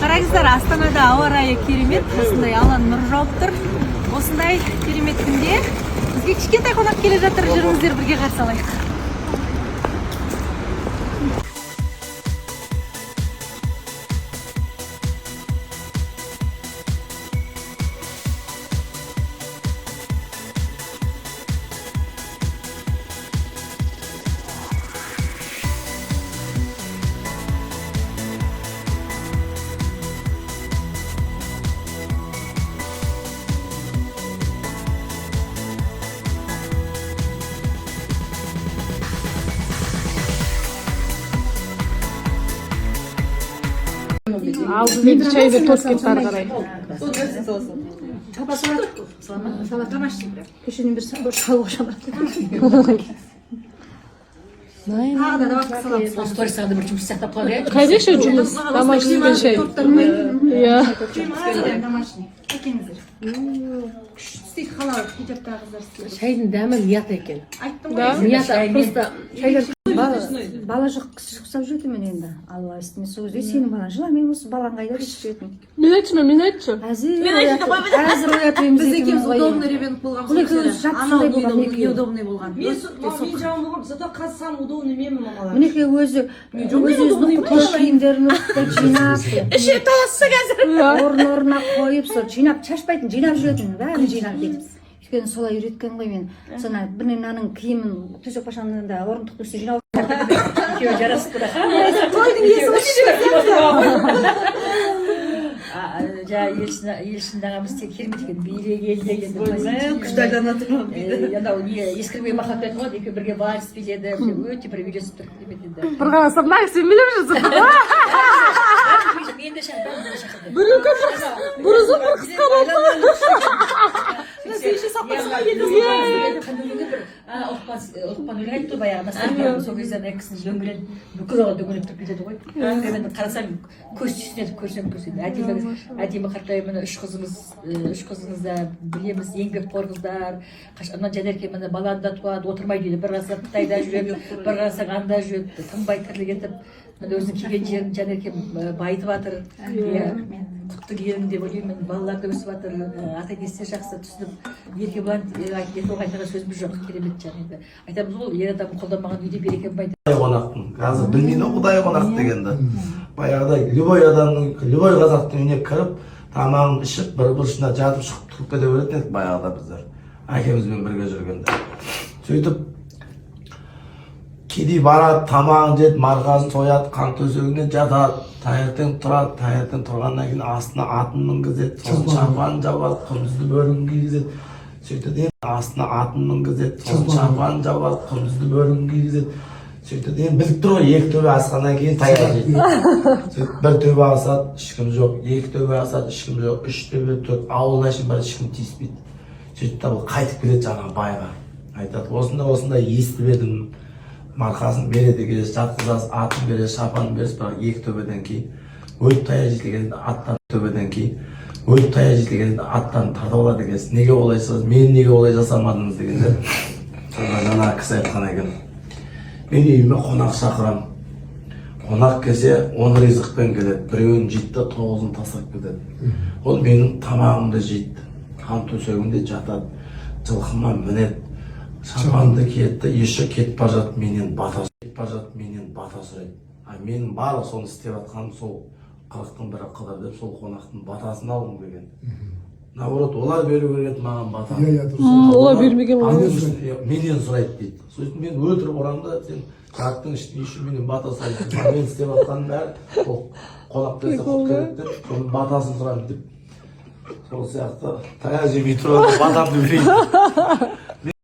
Қараңыздар, Астанада ауа райы керемет, осындай алаң нұр жауып тұр. Осындай керемет күнде бізге кішкентай қонақ келе жатыр, жүріңіздер бірге қарсы алайық. Aldığında çayı toz ketті ары қарай. Köşenin bir şal boşalar. Осторожно, бір жұмыс сақтап қала береді. Қайда ше жұмыс? Домашний бір şey. Иә. Домашний. Әкеңіздер. Істейді халал, хиджаптағы қыздар істейді. Шайдың дәмі мият екен. Айттым ғой. Да? Мият просто Bala şıksam jürdüm ben endi. Allah istime söz değil. Senin bana jıla men осы балаң қайда деп жүретін. Мен айтшы. Әзір оятып Біз екеуміз удобный ребенок болған. Бұл екеуміз Анау жапсырдай неудобный болған. Мен жауым болғам, зато қазір сам удобный менмін мамалар. Мінекей өзінің қош киімдерін жинап. Іші таласса қазір. Орын-орнына қойып, сол жинап, шашпайтын, жинап жүретін. Бәрін жинап кетіп. Өйткені солай үйреткен ғой мен. Соны бір мынаның киімін төсек пашанында орындық төсек жинап. екеуі жарасып тұр. Тойдың иесі Елшін ағамыз тек керемет екен, бейрек ел деген. Күшті айланатыр ма? Анау ескірмей махаббат етіп екен, бірге вальс биледі, өте бір үйлесіп тұр. Bir қарасам, мына кісі біліп жүрсің. Мен де шақырдым. Bir uzun bir kısqa oldu. Ұлықпан өлі айтты баяғы настроение сол кезде кісінің дөңгелен бүкіл оған дөңгелеп тұрып кетеді ғой. Мен қарасам көз түйсінетіп көрсем әдемі қартайып үш қызымыз да білеміз, еңбекқор қыздар. Ана Жанерке міне баланы да туады, отырмай дейді. Bir қарасаң Қытайда жүреді, bir қарасаң анда жүреді, тынбай тірлік етіп. Өзінің келген жерін Жанерке байытып жатыр. Құтты келін деп ойлаймын, балалар да өсіп жатыр, ата-енесі жақсы түсініп, еркебұлан айтқан сөзіміз жоқ, керемет жаңағы. Айтамыз ғой, ер адам қолданбаған үйде береке болмайды. Қонақтың, қазір білмейді құдай қонақ дегенді. Баяғыдай любой адамның, любой қазақтың үйіне кіріп, тамағын ішіп, бір бұрышына жатып шығып тұрып кете беретін едік баяғыда біздер. Әкемізбен бірге жүргенде. Сөйтіп кейде барады, тамағын жеп, марғасын сояды, қан төсегіне жатады, таңертең тұрады, таңертең тұрғаннан кейін астына атын мінгізеді, сосын шапанын жабады, құндызды бөрігін кигізеді. Сөйтеді астына атын мінгізеді, сосын шапанын жабады, құндызды бөрігін кигізеді. Сөйтеді біліп тұр ғой, екі төбе асқаннан кейін таяқ жейді. Сөйтіп бір төбе асады, ешкім жоқ, екі төбе асады, ешкім жоқ, үш төбе, төрт, ауылына шейін бар ешкім тиіспейді. Сөйтіп бұл қайтып келеді жаңағы байға. Айтады, осындай естіп едім. Марқасын береді келесі, жатқызасы, атын береді, шапанын береді, бірақ екі төбеден кейін өліп тая жетілгенде аттан төбеден кейін өліп тая жетілгенде аттан тартып алады екенсіз. Неге олай жасадыңыз, мен неге олай жасамадыңыз дегенде сонда жаңа кісі айтқан екен, мен үйіме қонақ шақырамын, қонақ келсе 10 ризықпен келеді, біреуін жейді да 9-ын тастап кетеді. Ол менің тамағымды жейді, қан төсегімде жатады, жылқыма мінеді, шапанды киеді, еші кетіп бара жатып менен бата сұрайды. Менің барлық соны істеп жатқаным сол 40-тың бірі қылар деп сол қонақтың батасын алғым келген. Наоборот, олар беру керек маған батаны. Олар бермеген ғой. Менен сұрайды дейді. Сосын мен өлтіріп ұрам да, сен жарықтың ішінде еще менен бата сұрайды. Мен істеп жатқаным бәрі ол қонақ келсе құт керек деп, соның батасын сұраймын деп. Сол сияқты таяқ жемей тұрады, батамды берейін.